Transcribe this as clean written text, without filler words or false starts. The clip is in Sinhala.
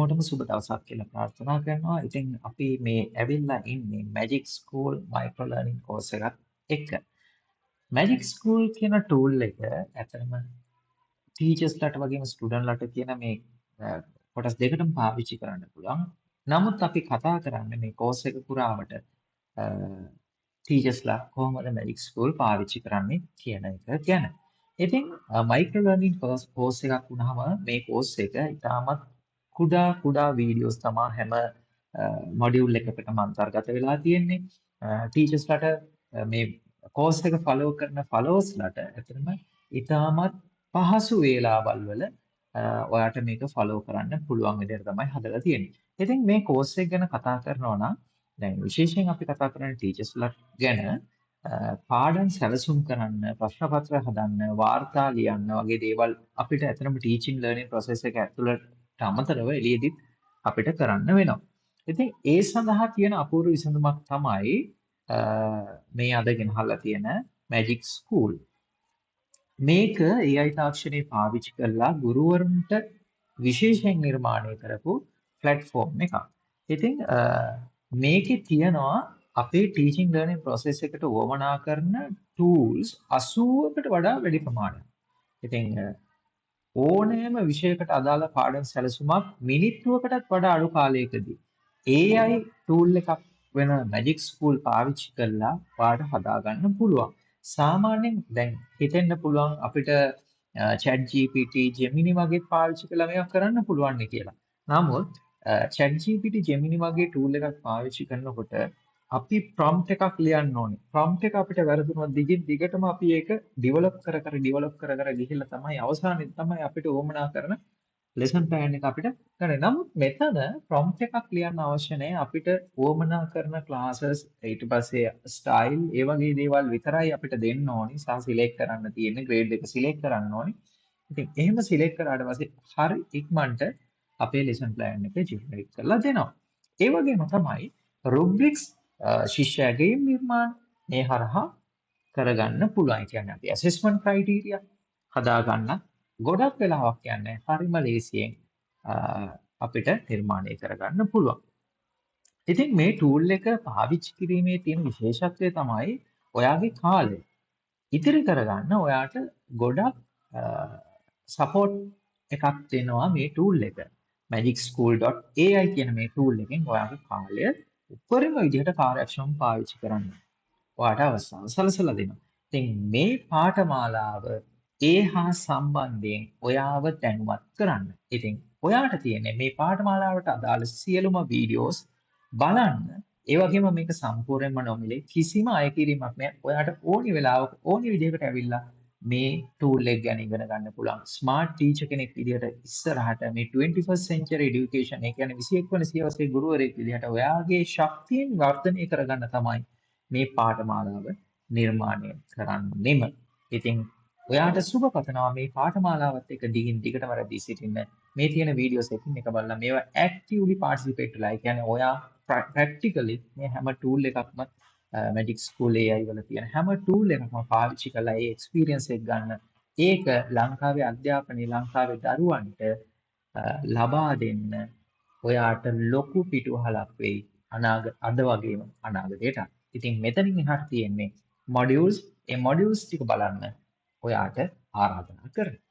හැමෝටම සුබ දවසක් කියලා ප්‍රාර්ථනා කරනවා. ඉතින් අපි මේ ඇවිල්ලා ඉන්නේ Magic School micro learning course එකත් එක්ක. Magic School කියන tool එක ඇත්තටම ටීචර්ස්ලාට වගේම ස්ටුඩන්ට්ලාට කියන මේ කොටස් දෙකටම පාවිච්චි කරන්න පුළුවන්. නමුත් අපි කතා කරන්නේ මේ course එක පුරාවට ටීචර්ස්ලා කොහොමද Magic School පාවිච්චි කරන්නේ කියන එක ගැන. ඉතින් micro learning course එකක් වුණාම මේ course එක ඉතාමත් කුඩා වීඩියෝස් තමයි හැම මොඩියුල් එකකටම අන්තර්ගත වෙලා තියෙන්නේ. ටීචර්ස්ලාට මේ course එක follow කරන followers-ලාට ඇත්තටම ඉතාමත් පහසු වේලාවල් වල ඔයාට මේක follow කරන්න පුළුවන් විදිහට තමයි හදලා තියෙන්නේ. ඉතින් මේ course එක ගැන කතා කරනවා නම් දැන් විශේෂයෙන් අපි කතා කරන්නේ ටීචර්ස්ලා ගැන පාඩම් සැලසුම් කරන්න, ප්‍රශ්න පත්‍ර හදන්න, වාර්තා ලියන්න වගේ දේවල් අපිට ඇත්තටම ටීචින් ලර්නින් process එක ඇතුළට අමතරව එළියේදීත් අපිට කරන්න වෙනවා. ඉතින් ඒ සඳහා තියෙන අපූර්ව විසඳුමක් තමයි මේ අද ගෙනහල්ලා තියෙන Magic School. මේක AI තාක්ෂණය පාවිච්චි කරලා ගුරුවරුන්ට විශේෂයෙන් නිර්මාණය කරපු platform එකක්. ඉතින් මේකේ තියනවා අපේ teaching learning process එකට වමනා කරන tools 80කට වඩා වැඩි ප්‍රමාණයක්. ඉතින් ඕනෑම විෂයකට අදාළ පාඩම් සැලසුමක් මිනිත්තුවකටත් වඩා අඩු කාලයකදී AI tool එකක් වෙන Magic School පාවිච්චි කරලා ඔයාලට හදාගන්න පුළුවන්. සාමාන්‍යයෙන් දැන් හිතෙන්න පුළුවන් අපිට chat GPT, Gemini වගේ පාවිච්චි කරලා මේක කරන්න පුළුවන් නේ කියලා. නමුත් chat GPT, Gemini වගේ tool එකක් පාවිච්චි කරනකොට අපි prompt එකක් ලියන්න ඕනේ. prompt එක අපිට වැරදුනොත් දිගටම අපි ඒක develop කර කර ගිහිල්ලා තමයි අවසානයේදී තමයි අපිට උවමනා කරන lesson plan එක අපිට ගන්න. නමුත් මෙතන prompt එකක් ලියන්න අවශ්‍ය නැහැ. අපිට උවමනා කරන classes ඊට පස්සේ style ඒ වගේ දේවල් විතරයි අපිට දෙන්න ඕනි. සහ select කරන්න තියෙන්නේ grade එක select කරන්න ඕනි. ඉතින් එහෙම select කරාට පස්සේ හරි ඉක්මනට අපේ lesson plan එක generate කරලා දෙනවා. ඒ වගේම තමයි rubrics ශිෂ්‍යයාගේ නිර්මාණ මේ හරහා කරගන්න පුළුවන්. කියන්නේ අපි assessment criteria හදාගන්න ගොඩක් වෙලාවක් යන්නේ හරිම ලේසියෙන් අපිට නිර්මාණය කරගන්න පුළුවන්. ඉතින් මේ tool එක පාවිච්චි කිරීමේ තියෙන විශේෂත්වය තමයි ඔයාගේ කාලය ඉතිරි කරගන්න ඔයාට ගොඩක් support එකක් දෙනවා මේ tool එක. magicschool.ai කියන මේ tool එකෙන් ඔයාගේ කාලය උපරිම විදිහට කාර්යක්ෂමව පාවිච්චි කරන්න. ඔයාට අවස්ථාව සලසලා දෙනවා. ඉතින් මේ පාඨමාලාව ඒ හා සම්බන්ධයෙන් ඔයාව දැනුවත් කරන්න. ඉතින් ඔයාට තියෙන්නේ මේ පාඨමාලාවට අදාළ සියලුම වීඩියෝස් බලන්න. ඒ වගේම මේක සම්පූර්ණයෙන්ම නොමිලේ කිසිම අයකිරීමක් නැහැ. ඔයාට ඕනි වෙලාවක ඕනි විදිහකට ඇවිල්ලා මේ tool එක ගැන ඉගෙන ගන්න පුළුවන්. ස්මාර්ට් ටීචර් කෙනෙක් විදිහට ඉස්සරහට මේ 21st century education ඒ කියන්නේ 21 වන සියවසේ ගුරුවරයෙක් විදිහට ඔයාගේ ශක්තියෙන් වර්ධනය කරගන්න තමයි මේ පාඨමාලාව නිර්මාණය කරන්නෙම. ඉතින් ඔයාට සුබ පතනවා මේ පාඨමාලාවත් එක්ක දිගින් දිගටම රැඳී සිටින්න. මේ තියෙන වීඩියෝස් එකින් එක බලලා මේවා actively participate වෙලා. ඒ කියන්නේ ඔයා practically මේ හැම tool එකක්ම Magic School AI වල තියෙන හැම tool එකක්ම පාවිච්චි කරලා ඒ experience එක ගන්න. ඒක ලංකාවේ අධ්‍යාපනයේ ලංකාවේ දරුවන්ට ලබා දෙන්න ඔයාට ලොකු පිටුවහලක් වෙයි අද වගේම අනාගතයට. ඉතින් මෙතනින් එහාට තියෙන්නේ modules. ඒ modules ටික බලන්න ඔයාට ආරාධනා කරනවා.